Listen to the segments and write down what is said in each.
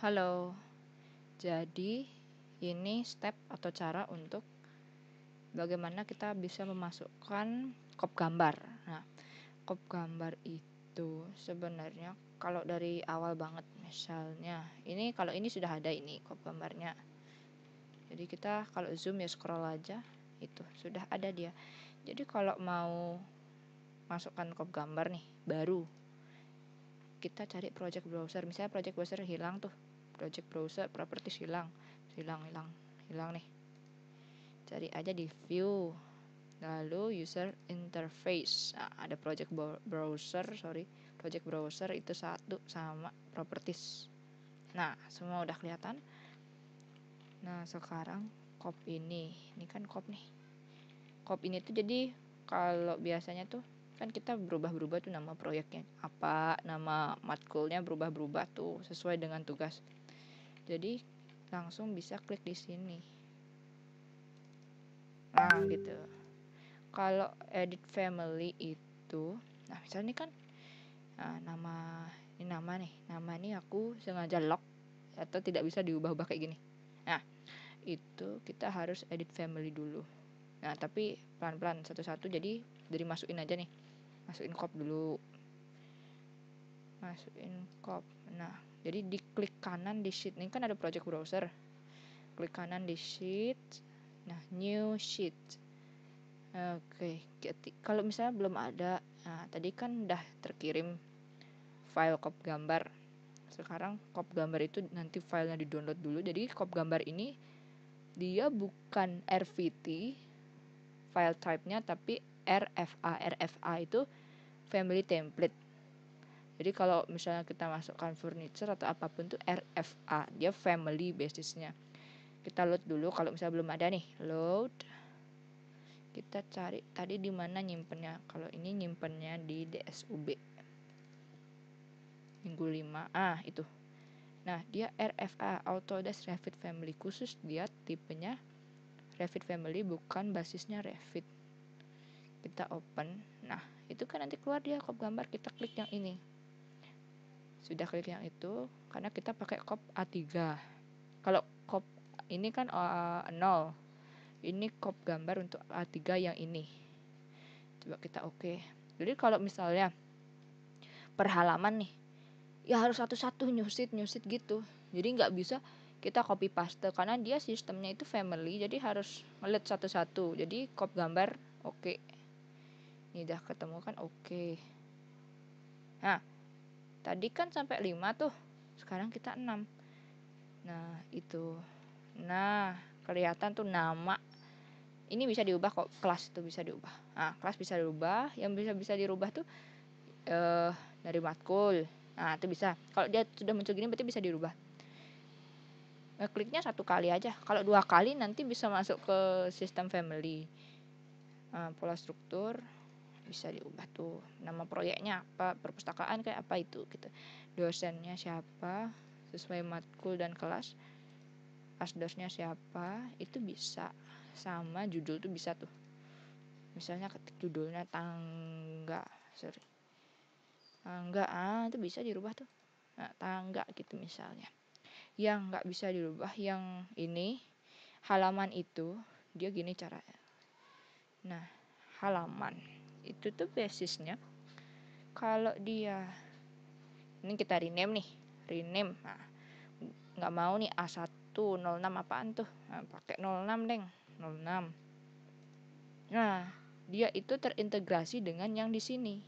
Halo, jadi ini step atau cara untuk bagaimana kita bisa memasukkan kop gambar. Nah, kop gambar itu sebenarnya kalau dari awal banget, misalnya ini kalau ini sudah ada ini kop gambarnya. Jadi kita kalau zoom ya scroll aja, itu sudah ada dia. Jadi kalau mau masukkan kop gambar nih baru, kita cari project browser. Misalnya project browser hilang tuh, project browser properties hilang nih, cari aja di view, lalu user interface. Nah, ada project browser itu satu sama properties. Nah, semua udah kelihatan. Nah, sekarang kop ini kan kop nih, kop ini tuh jadi kalau biasanya tuh kan kita berubah-berubah tuh nama proyeknya apa, nama matkulnya berubah-berubah tuh sesuai dengan tugas. Jadi langsung bisa klik di sini. Nah, gitu. Kalau edit family itu, nah misalnya ini kan nama ini aku sengaja lock atau tidak bisa diubah-ubah kayak gini. Nah, itu kita harus edit family dulu. Nah, tapi pelan-pelan satu-satu, jadi dari masukin aja nih. Masukin kop dulu. Masukin kop. Nah, jadi diklik kanan di sheet. Ini kan ada project browser. Klik kanan di sheet. Nah, new sheet. Oke, kalau misalnya belum ada, nah tadi kan udah terkirim file kop gambar. Sekarang kop gambar itu nanti filenya di-download dulu. Jadi kop gambar ini dia bukan RVT file type-nya, tapi RFA. RFA itu family template. Jadi kalau misalnya kita masukkan furniture atau apapun tuh RFA, dia family basisnya. Kita load dulu kalau misalnya belum ada nih, load. Kita cari tadi di mana nyimpennya. Kalau ini nyimpennya di DSUB minggu 5. Itu. Nah, dia RFA, Autodesk Revit Family, khusus dia tipenya Revit Family, bukan basisnya Revit. Kita open. Nah, itu kan nanti keluar dia kop gambar, kita klik yang ini. Sudah klik yang itu karena kita pakai kop A3. Kalau kop ini kan 0. Ini kop gambar untuk A3 yang ini. Coba kita oke. Jadi kalau misalnya per halaman nih, ya harus satu-satu nyusit gitu. Jadi nggak bisa kita copy paste karena dia sistemnya itu family, jadi harus ngeliat satu-satu. Jadi kop gambar oke. Ini udah ketemu kan oke. Nah, tadi kan sampai 5 tuh. Sekarang kita 6. Nah, itu. Nah, kelihatan tuh nama. Ini bisa diubah kok, kelas itu bisa diubah. Nah, kelas bisa diubah, yang bisa dirubah tuh dari matkul. Nah, itu bisa. Kalau dia sudah muncul gini berarti bisa dirubah. Kliknya 1 kali aja. Kalau 2 kali nanti bisa masuk ke sistem family. Pola struktur bisa diubah tuh. Nama proyeknya apa, perpustakaan kayak apa itu gitu. Dosennya siapa, sesuai matkul dan kelas. Asdosnya siapa, itu bisa. Sama judul tuh bisa tuh. Misalnya ketik judulnya tangga, itu bisa dirubah tuh. Nah, tangga gitu misalnya. Yang nggak bisa dirubah yang ini, halaman itu dia gini caranya. Nah, halaman itu tuh basisnya kalau dia ini kita rename nih, nah nggak mau nih A106 apaan tuh, nah, pakai 06 deng, 06. Nah, dia itu terintegrasi dengan yang di sini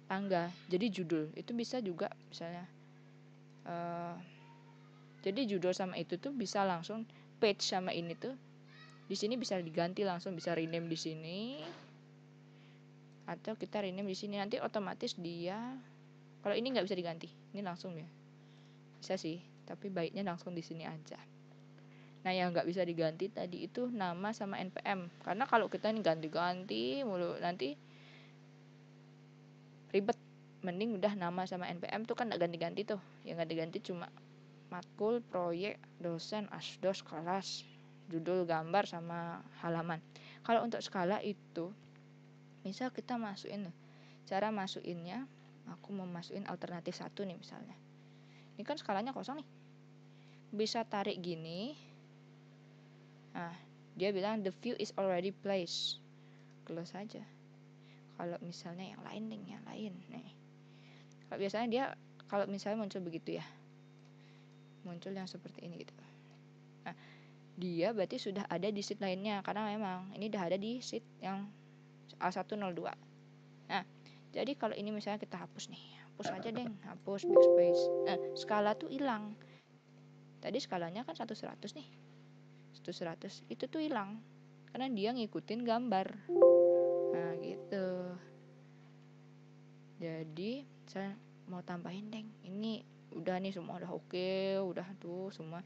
tangga, jadi judul itu bisa juga misalnya jadi judul sama itu tuh bisa langsung, page sama ini tuh di sini bisa diganti langsung, bisa rename di sini atau kita rename di sini. Nanti otomatis dia, kalau ini nggak bisa diganti, ini langsung ya bisa sih, tapi baiknya langsung di sini aja. Nah, yang nggak bisa diganti tadi itu nama sama npm, karena kalau kita ini ganti-ganti mulu nanti ribet. Mending udah nama sama npm tuh kan nggak ganti-ganti tuh, yang ganti-ganti cuma matkul, proyek, dosen, asdos, kelas, judul, gambar, sama halaman. Kalau untuk skala itu misal kita masukin, cara masukinnya aku mau masukin alternatif 1 nih misalnya. Ini kan skalanya kosong nih. bisa tarik gini. Nah, dia bilang the view is already placed. Close saja. Kalau misalnya yang lain nih. Kalau biasanya dia kalau misalnya muncul begitu ya. Muncul yang seperti ini gitu. Nah, dia berarti sudah ada di sheet lainnya karena memang ini udah ada di sheet yang A102. Nah, jadi kalau ini misalnya kita hapus nih. Hapus aja deh, hapus backspace. Skala tuh hilang. Tadi skalanya kan 1/100 nih. 1/100 itu tuh hilang karena dia ngikutin gambar. Nah, gitu. Jadi saya mau tambahin deng. Ini udah nih semua udah oke, udah tuh semua.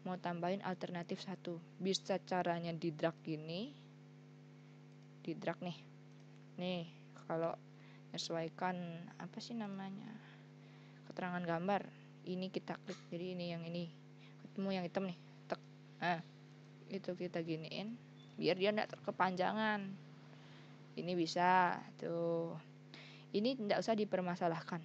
Mau tambahin alternatif 1. Bisa caranya di drag gini. Di drag nih. Nih, kalau menyesuaikan apa sih namanya? Keterangan gambar. Ini kita klik. Jadi ini yang ini. Ketemu yang hitam nih. Tek. Nah, itu kita giniin biar dia enggak kepanjangan. Ini bisa tuh. Ini enggak usah dipermasalahkan.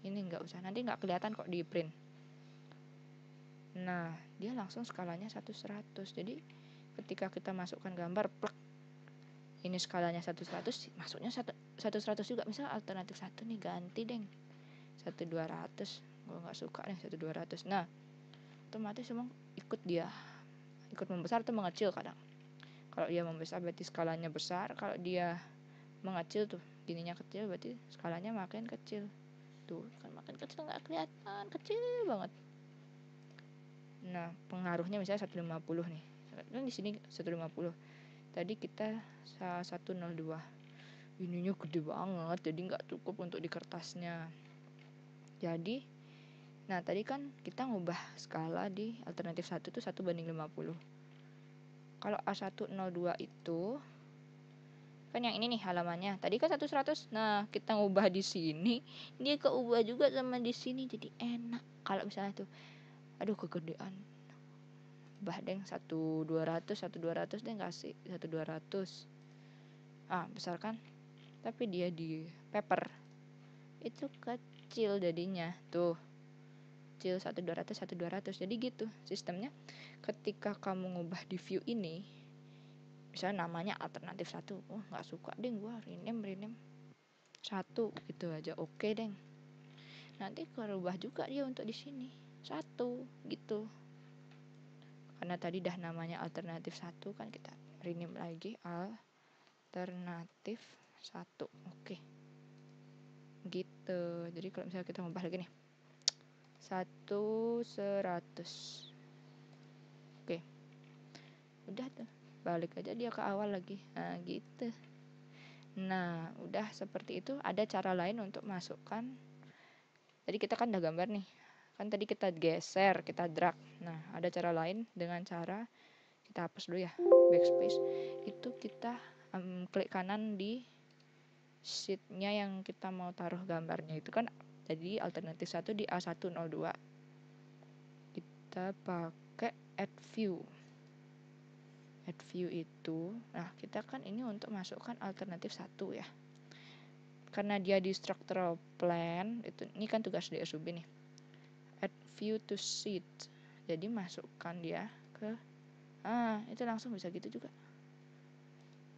Ini enggak usah. Nanti enggak kelihatan kok di print. Nah, dia langsung skalanya 1/100. Jadi ketika kita masukkan gambar plek. Ini skalanya 1/100, masuknya 1/100 juga. Misal alternatif 1 nih ganti deng. 1/200. Gue enggak suka nih 1/200. Nah, otomatis emang ikut membesar atau mengecil kadang. Kalau dia membesar berarti skalanya besar, kalau dia mengecil tuh gininya kecil berarti skalanya makin kecil. Tuh kan makin kecil nggak kelihatan, kecil banget. Nah, pengaruhnya misalnya 150 nih. Kan di sini 150. Tadi kita 102. Ininya gede banget jadi nggak cukup untuk di kertasnya. Jadi nah, tadi kan kita ngubah skala di alternatif 1 itu 1/50. Kalau A102 itu kan yang ini nih halamannya. Tadi kan 1/100. Nah, kita ngubah di sini, dia keubah juga sama di sini jadi enak. Kalau misalnya tuh aduh kegedean. Ubah deng 1/200 deh kasih 1/200. Besar kan? Tapi dia di paper itu kecil jadinya. Tuh. 1/200 jadi gitu sistemnya. Ketika kamu ngubah di view ini misalnya namanya alternatif 1, nggak suka deh gue rename 1 gitu aja, oke deng. Nanti kerubah juga dia untuk di sini 1 gitu karena tadi dah namanya alternatif 1 kan, kita rename lagi alternatif 1. Oke gitu. Jadi kalau misalnya kita ngubah lagi nih 1/100. Oke. Udah tuh. Balik aja dia ke awal lagi. Nah, gitu. Nah, udah seperti itu. Ada cara lain untuk masukkan. Tadi kita kan udah gambar nih. Kan tadi kita geser, kita drag. Nah, ada cara lain dengan cara kita hapus dulu ya, backspace. Itu kita klik kanan di sheet-nya yang kita mau taruh gambarnya. Itu kan jadi alternatif 1 di A102. Kita pakai add view. Add view itu, nah kita kan ini untuk masukkan alternatif 1 ya. Karena dia di structural plan, ini kan tugas di SUB nih. Add view to sheet. Jadi masukkan dia ke itu langsung bisa gitu juga.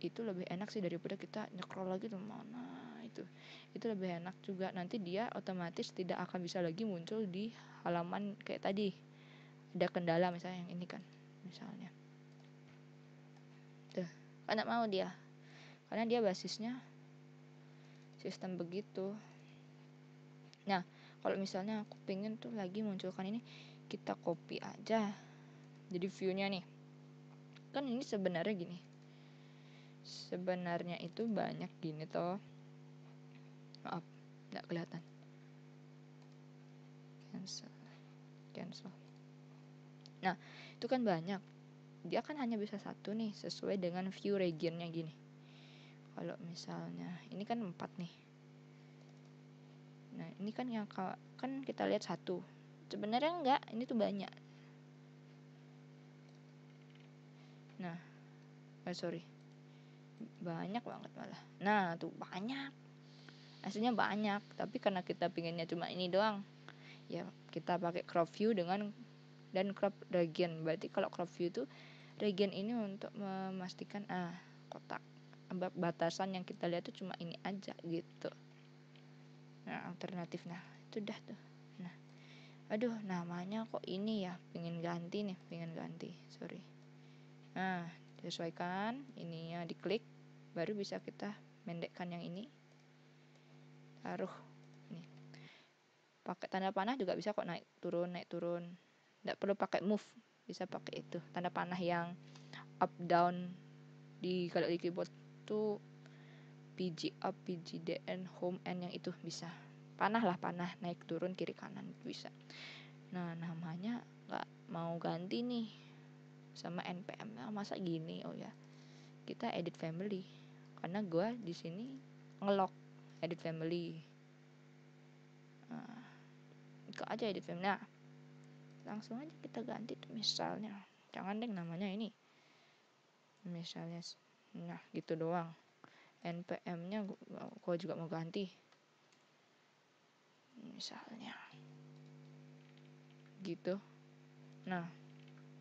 Itu lebih enak sih daripada kita nyekrol lagi tuh mana itu lebih enak juga. Nanti dia otomatis tidak akan bisa lagi muncul di halaman kayak tadi ada kendala misalnya yang ini kan misalnya tuh kan nggak mau dia karena dia basisnya sistem begitu. Nah, kalau misalnya aku pengen tuh lagi munculkan ini, kita copy aja jadi view-nya nih. Kan ini sebenarnya gini, sebenarnya itu banyak gini toh. Maaf, nggak kelihatan. Cancel. Nah, itu kan banyak. Dia kan hanya bisa 1 nih, sesuai dengan view regionnya gini. Kalau misalnya, ini kan 4 nih. Nah, ini kan yang kan kita lihat 1. Sebenarnya enggak, ini tuh banyak. Nah, sorry. Banyak banget malah. Nah, tuh banyak. Aslinya banyak, tapi karena kita pinginnya cuma ini doang. Ya, kita pakai crop view dengan dan crop region. Berarti kalau crop view itu region ini untuk memastikan kotak batasan yang kita lihat tuh cuma ini aja gitu. Nah, alternatif. Nah, itu dah tuh. Nah, aduh, namanya kok ini ya, pengen ganti. Sorry. Nah, disesuaikan, ininya diklik, baru bisa kita mendekkan yang ini. Taruh nih. Pakai tanda panah juga bisa kok, naik turun. Nggak perlu pakai move, bisa pakai itu. Tanda panah yang up down kalau di keyboard tuh PG up, PG DN, home N yang itu bisa. Panah naik turun kiri kanan bisa. Nah, namanya nggak mau ganti nih sama npm. Nah, masa gini? Oh ya, kita edit family karena gue di sini ngelock edit family. Nah, aja edit family. Nah, langsung aja kita ganti tuh, misalnya jangan deh namanya ini, misalnya nah gitu doang. npm nya gue juga mau ganti, misalnya gitu. Nah,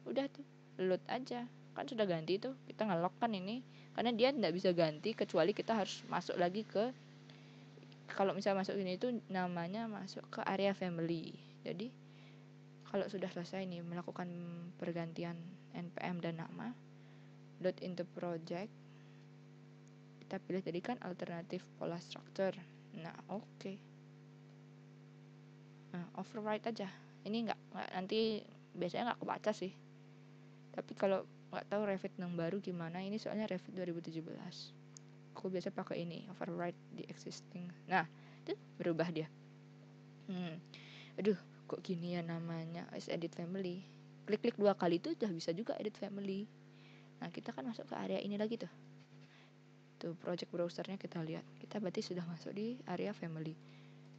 udah tuh, load aja, kan sudah ganti tuh. Kita ngelock kan ini, karena dia nggak bisa ganti kecuali kita harus masuk lagi ke, kalau misalnya masuk ini itu namanya masuk ke area family. Jadi kalau sudah selesai nih melakukan pergantian npm dan nama, load into project, kita pilih tadi kan alternatif pola structure. Nah, oke. Nah, override aja. Ini nggak nanti biasanya nggak kebaca sih. Tapi kalau nggak tahu Revit yang baru gimana, ini soalnya Revit 2017. Aku biasa pakai ini, override the existing. Nah, itu berubah dia. Aduh, kok gini ya namanya, is edit family. Klik-klik 2 kali itu udah bisa juga edit family. Nah, kita kan masuk ke area ini lagi tuh. Tuh, project browsernya kita lihat. Kita berarti sudah masuk di area family.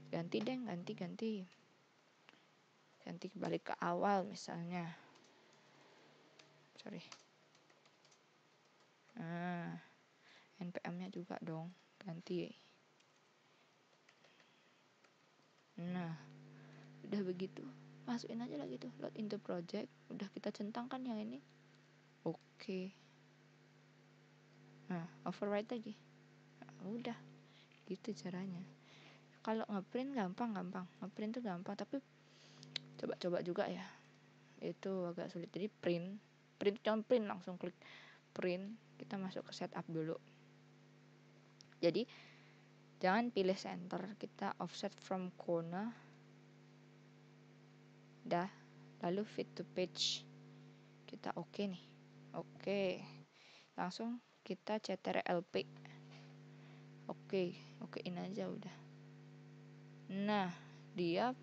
Ganti balik ke awal misalnya. Sorry. Nah, npm-nya juga dong ganti. Nah, udah begitu, masukin aja lagi tuh, load into project. Udah kita centangkan yang ini. Oke. Nah, override lagi. Nah, udah gitu caranya. Kalau ngeprint gampang. Ngeprint tuh gampang, tapi coba juga ya, itu agak sulit. Jadi print langsung klik print. Kita masuk ke setup dulu. Jadi jangan pilih center, kita offset from corner. Dah, lalu fit to page. Kita oke nih. Oke. Langsung kita ctrlp. Okein aja udah. Nah, dia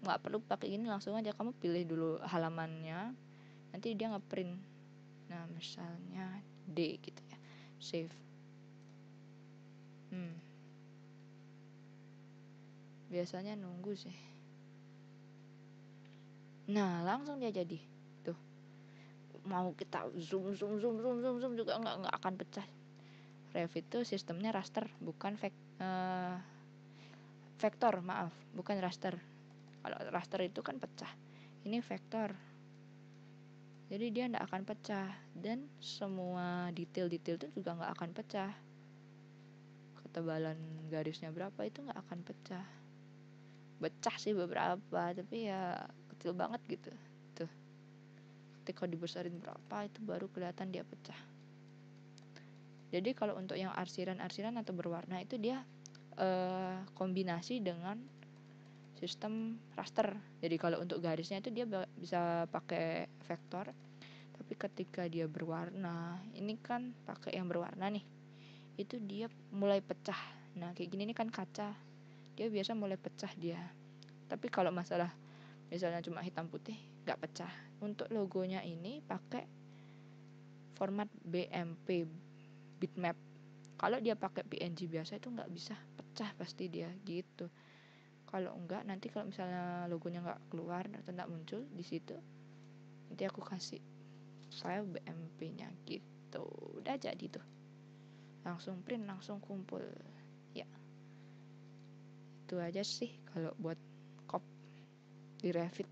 nggak perlu pakai ini, langsung aja kamu pilih dulu halamannya, nanti dia ngeprint. Nah, misalnya D gitu ya, save. Biasanya nunggu sih. Nah, langsung dia jadi tuh. Mau kita zoom juga nggak akan pecah. Revit itu sistemnya raster, bukan vektor, maaf, bukan raster. Kalau raster itu kan pecah, ini vektor. Jadi dia nggak akan pecah, dan semua detail-detail itu juga nggak akan pecah. Ketebalan garisnya berapa itu nggak akan pecah. Pecah sih beberapa, tapi ya kecil banget gitu. Tuh, ketika dibesarin berapa itu baru kelihatan dia pecah. Jadi kalau untuk yang arsiran atau berwarna itu dia kombinasi dengan sistem raster. Jadi kalau untuk garisnya itu dia bisa pakai vektor, tapi ketika dia berwarna, ini kan pakai yang berwarna nih, itu dia mulai pecah. Nah, kayak gini nih kan kaca, dia biasa mulai pecah dia. Tapi kalau masalah misalnya cuma hitam putih, nggak pecah. Untuk logonya ini pakai format BMP, bitmap. Kalau dia pakai PNG biasa itu nggak bisa pecah pasti dia gitu. Kalau enggak, nanti kalau misalnya logonya nggak keluar atau nggak muncul di situ, nanti aku kasih file BMP-nya gitu. Udah jadi tuh, langsung print, langsung kumpul ya. Itu aja sih kalau buat cop di Revit.